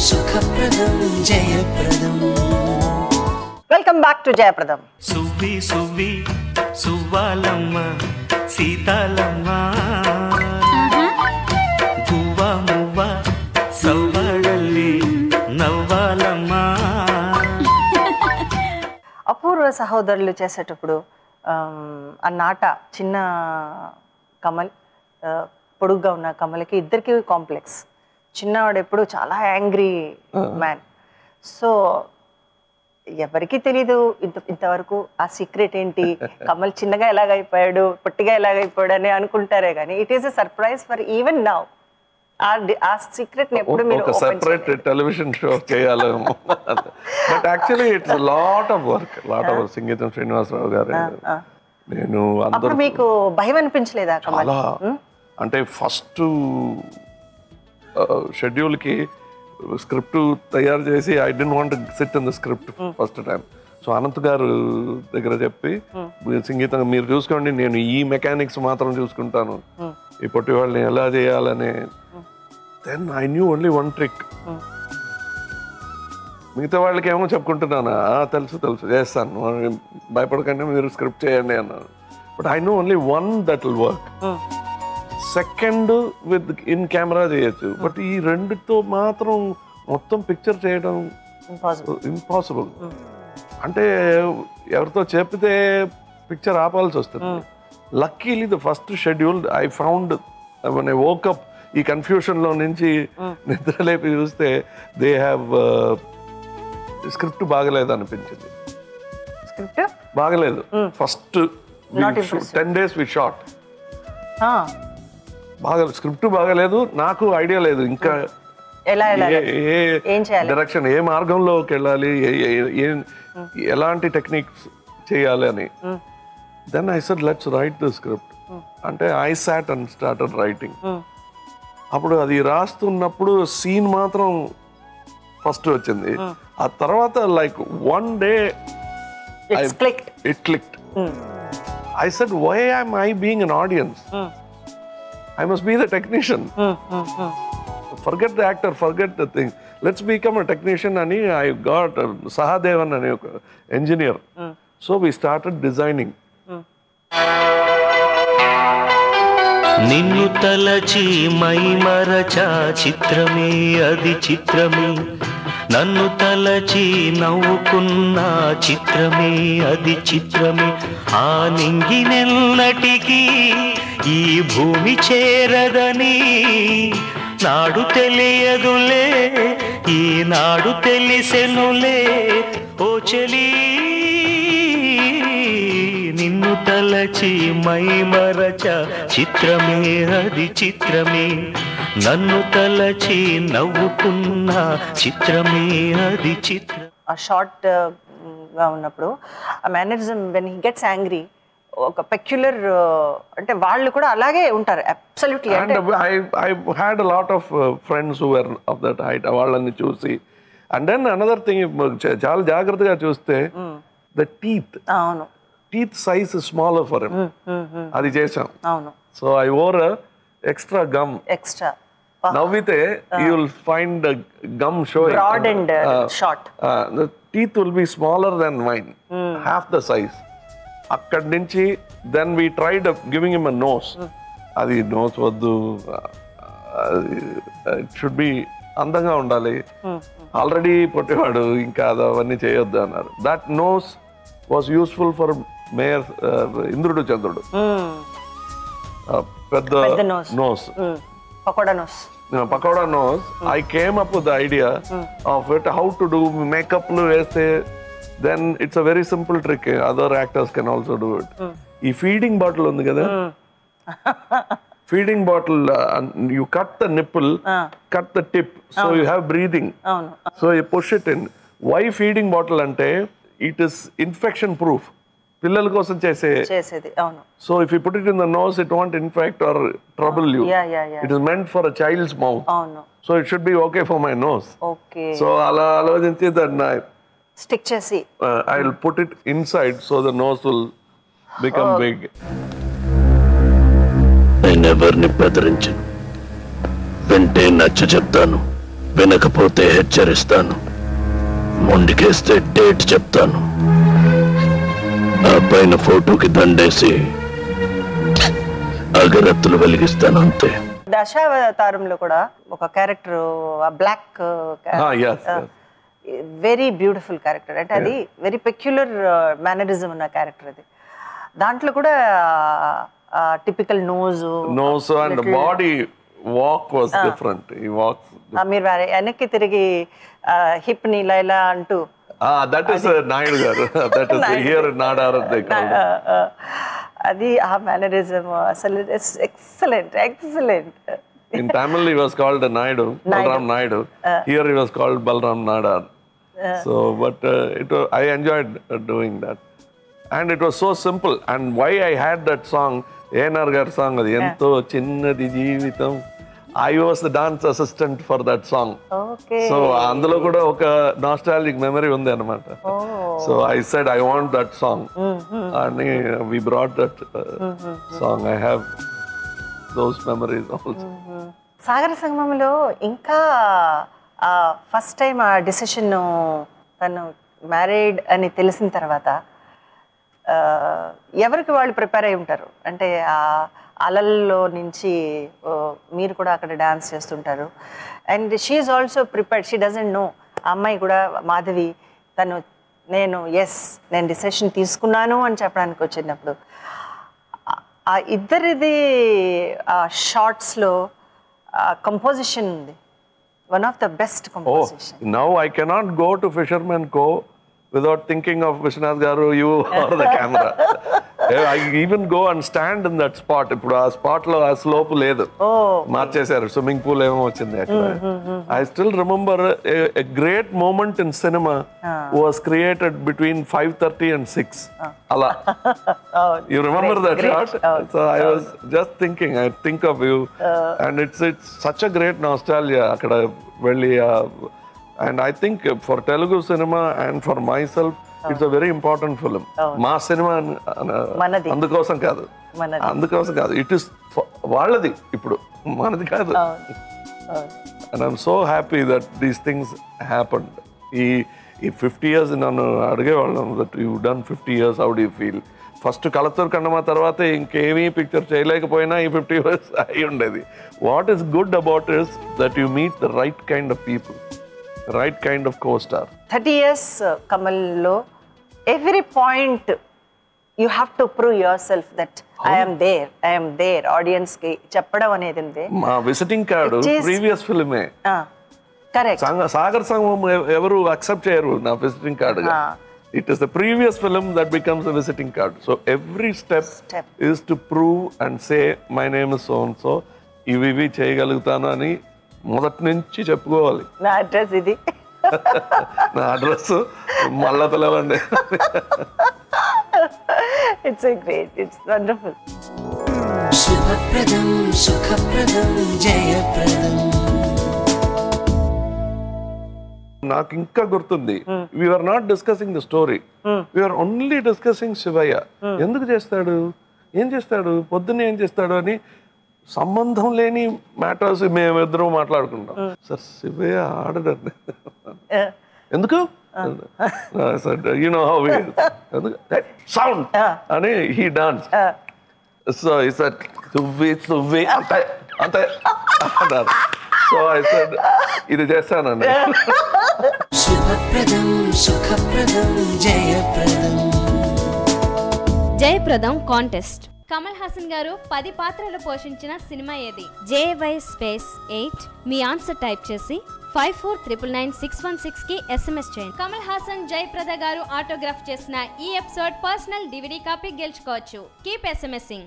సుఖప్రదం జయప్రదం. Welcome back to జయప్రదం. సువ్వి సువ్వి సువ్వాలమ్మ సీతాలమ్మ గువ్వ మువ్వ సవ్వడల్లి నవ్వాలమ్మ. అపూర్వ సహోదరులు చేసేటప్పుడు ఆ నాట చిన్న కమల్, పొడుగ్గా ఉన్న కమల్కి ఇద్దరికి కాంప్లెక్స్. చిన్నవాడు ఎప్పుడు చాలా యాంగ్రీ మ్యాన్. సో ఎవరికి తెలీదు ఇంతవరకు ఆ సీక్రెట్ ఏంటి, కమల్ చిన్నగా ఎలాగైపోయాడు, పొట్టిగా ఎలాగైపోయాడు అని అనుకుంటారే కానీ it is a surprise for even now. ఆ సీక్రెట్ ఎప్పుడు మీరు ఒక సెపరేట్ టెలివిజన్ షో చేయాలేమో. But actually it's lot of work, Sangeetham Srinivasarao గారు, నేను అప్పుడు మీకు భయం అనిపించలేదా కమల్? చాలా అంటే ఫస్ట్ షెడ్యూల్కి స్క్రిప్ట్ తయారు చేసి I don't want SIT in the script first time. So Anant గారు దగ్గర చెప్పి సంగీతం మీరు చూసుకోండి, నేను ఈ మెకానిక్స్ మాత్రం చూసుకుంటాను, ఈ పొట్టి వాళ్ళని ఎలా చేయాలని. Then I knew only one trick. మిగతా వాళ్ళకి ఏమో చెప్పుకుంటున్నాను, తెలుసు తెలుసు చేస్తాను, భయపడకండి మీరు స్క్రిప్ట్ చేయండి అన్నాను. But I know only one that will work. Second with in camera చేయొచ్చు, బట్ ఈ రెండుతో మాత్రం మొత్తం పిక్చర్ చేయడం ఇంపాసిబుల్. అంటే ఎవరితో చెప్తే పిక్చర్ ఆపాల్సి వస్తుంది. Luckily the first schedule I found when I woke up ఈ కన్ఫ్యూషన్ లో నుంచి నిద్రలేపి చూస్తే దే హ్యావ్ స్క్రిప్ట్ బాగలేదు అనిపించింది. స్క్రిప్ట్ బాగలేదు. ఫస్ట్ 10 days వి షాట్, బాగలేదు, స్క్రిప్ట్ బాగలేదు, నాకు ఐడియా లేదు ఇంకా డైరెక్షన్ ఏ మార్గంలోకి వెళ్ళాలి, ఎలాంటి టెక్నిక్స్ చేయాలి అని. Then I said let's write the script అంటే I sat and started writing. అప్పుడు అది రాస్తున్నప్పుడు సీన్ మాత్రం ఫస్ట్ వచ్చింది. ఆ తర్వాత like one day it clicked. I said, why am I being an audience? I must be the technician. Forget the actor, forget the thing. Let's become a technician. And I got Sahadevan, an engineer. So we started designing. నిన్ను తలచి మైమరచా చిత్రమే అది చిత్రమే, నన్ను తలచి నవ్వుకున్న చిత్రమే అది చిత్రమే. ఆ నింగినెన్నటికీ ఈ భూమి చేరదని నాడు తెలియదులే, ఈనాడు తెలిసెనులే ఓ చెలి. నిన్ను తలచి మైమరచ చిత్రమే అది చిత్రమే, నన్ను తలచి నవ్వుకున్న చిత్రమే అది చిత్రం. ఆ షార్ట్ గా ఉన్నప్పుడు ఆ mannerism when he gets angry ఒక పెక్యులర్, అంటే వాళ్ళు కూడా అలాగే ఉంటారు absolutely. And I had a lot of friends who were of that height. వాళ్ళని చూసి and then another thing చాలా జాగ్రత్తగా చూస్తే the teeth size is smaller for him. అది చేసాం. అవును. So I wore a extra gum. Extra నవ్వితే you will find the gum showing. Broad and short. The teeth will be smaller than mine, half the size. అక్కడి నుంచి then we tried giving him a nose. అది nose వద్దు, it should be అందంగా ఉండాలి, already పొట్టేవాడు, ఇంకా అవన్నీ చేయొద్దు అన్నారు. That nose was useful for mayor Indrudu Chandrudu. పెద్ద nose, pakoda nose. I came up with the idea of it, how to do. మేకప్లు వేస్తే then it's a very simple trick, other actors can also do it. ఈ feeding bottle ఉంది కదా, feeding bottle you cut the nipple, cut the tip, so you have breathing, so you push it in. Why feeding bottle అంటే it is infection proof, పిల్లల కోసం చేసేది. అవును. So if you put it in the nose, it won't infect or trouble you. It is meant for a child's mouth. అవును. So it should be okay for my nose. Okay. So అలా ఆలోచించి దాన్ని stick చేసి I will put it inside so the nose will become big. నేనెవరిని బెదిరించను, వెంటే నచ్చ చెప్తాను. వినకపోతే హెచ్చరిస్తాను, మొండికేస్తే డేట్ చెప్తాను, ఆ పైన ఫోటోకి దండేసి అగరత్తులు వెలిగిస్తాను అంతే. దశావతారంలో కూడా ఒక character black very beautiful character, అంటే అది వెరీ పెక్యులర్ మేనరిజం ఉన్న క్యారెక్టర్ అది. దాంట్లో కూడా typical nose and body walk was different. ఈ వాక్ మీరు వెనక్కి తిరిగి హిప్ ని ఇలా అంటూ దట్ ఇస్ నాయుడు గారు, దట్ ఇస్ హియర్ నాడార్. అది ఆ మేనరిజం అసలు excellent. In Tamil he was called Naidu, Balram Naidu. Here he was called Balram Nadar. So, but I enjoyed doing that. And it was so simple. And why I had that song, A.N.R. Gar song, Ento Chinnadi Jeevitam. I was the dance assistant for that song. Okay. So, అందులో కూడా ఒక nostalgic memory ఉంది అన్నమాట. So I said I want that song. And we brought that song. I have those memories also. సాగర సంగమంలో ఇంకా first time ఆ decision తను మ్యారీడ్ అని తెలిసిన తర్వాత ఎవరికి వాళ్ళు ప్రిపేర్ అయి ఉంటారు? అంటే ఆ అలల్లో నుంచి మీరు కూడా అక్కడ డాన్స్ చేస్తుంటారు, and she's also prepared, she doesn't know. ఆ అమ్మాయి కూడా మాధవి నేను డిసిషన్ తీసుకున్నాను అని చెప్పడానికి వచ్చినప్పుడు ఆ ఇద్దరిది షార్ట్స్లో కంపోజిషన్ ఉంది, one of the best composition. Now I cannot go to Fisherman Co without thinking of Vishwanath Garu, you or the camera. I even go and stand in that spot. ఇప్పుడు ఆ స్పాట్ లో ఆ slope లేదు, మార్చేశారు, swimming pool ఏమో వచ్చింది అక్కడ. I still remember a great moment in cinema was created between 5:30 and 6. అలా you remember that shot? So I was just thinking, I think of you, and it's such a great nostalgia అక్కడ వెళ్ళి. And I think for Telugu cinema and for myself, it's a very important film. మా cinema అందుకోసం కాదు, it is వాళ్ళది, ఇప్పుడు మనది కాదు. And I'm so happy that these things happened. ఈ 50 years నన్ను అడిగేవాళ్ళం, that you've done 50 years, how do you feel? First Kalathur Kannamma తర్వాత ఇంకేమీ పిక్చర్ చేయలేకపోయినా ఈ 50 years అయి ఉండేది. What is good about is that you meet the right kind of people, right kind of co-star. 30 years Kamallo, every point you have to prove yourself that I am there audience ki చెప్పడం అనేది ఉంది. మా visiting card previous ఫిల్మే. Correct. Sagar Sangamam ఎవరు accept చేయరు నా visiting card. It is the previous film that becomes a visiting card. So every step is to prove and say my name is so and so, ఇవి చేయగలుగుతాను అని మొదటి నుంచి చెప్పుకోవాలి. నా అడ్రస్ ఇది, నా అడ్రస్ మళ్ళా పిలవండి. It's great, it's wonderful. శుభప్రదం సుఖప్రదం జయప్రదం. నాకు ఇంకా గుర్తుంది, we were not discussing the story, we were only discussing Shivayya. ఎందుకు చేస్తాడు, ఏం చేస్తాడు, పొద్దున్నే ఏం చేస్తాడు అని సంబంధం లేని మ్యాటర్స్ మేమిద్దరం మాట్లాడుకుంటాం. సార్ శివయ్య ఆడడండి, ఎందుకు, you know how we sound అని హీ డాన్స్. సో ఈ సార్ సువ్వి అంతే అన్నారు. సో ఐ సెడ్ ఇది చేస్తానండి. శుభప్రదం సుఖప్రదం జయప్రదం. జయప్రదం కాంటెస్ట్. కమల్ హాసన్ గారు 10 పాత్రలు పోషించిన సినిమా ఏది? JY8 మీ ఆన్సర్ టైప్ చేసి 54999616 కి SMS చేయండి. కమల్ హాసన్ జయప్రద గారు ఆటోగ్రాఫ్ చేసిన ఈ ఎపిసోడ్ పర్సనల్ DVD కాపీ గెలుచుకోవచ్చు. Keep SMSing.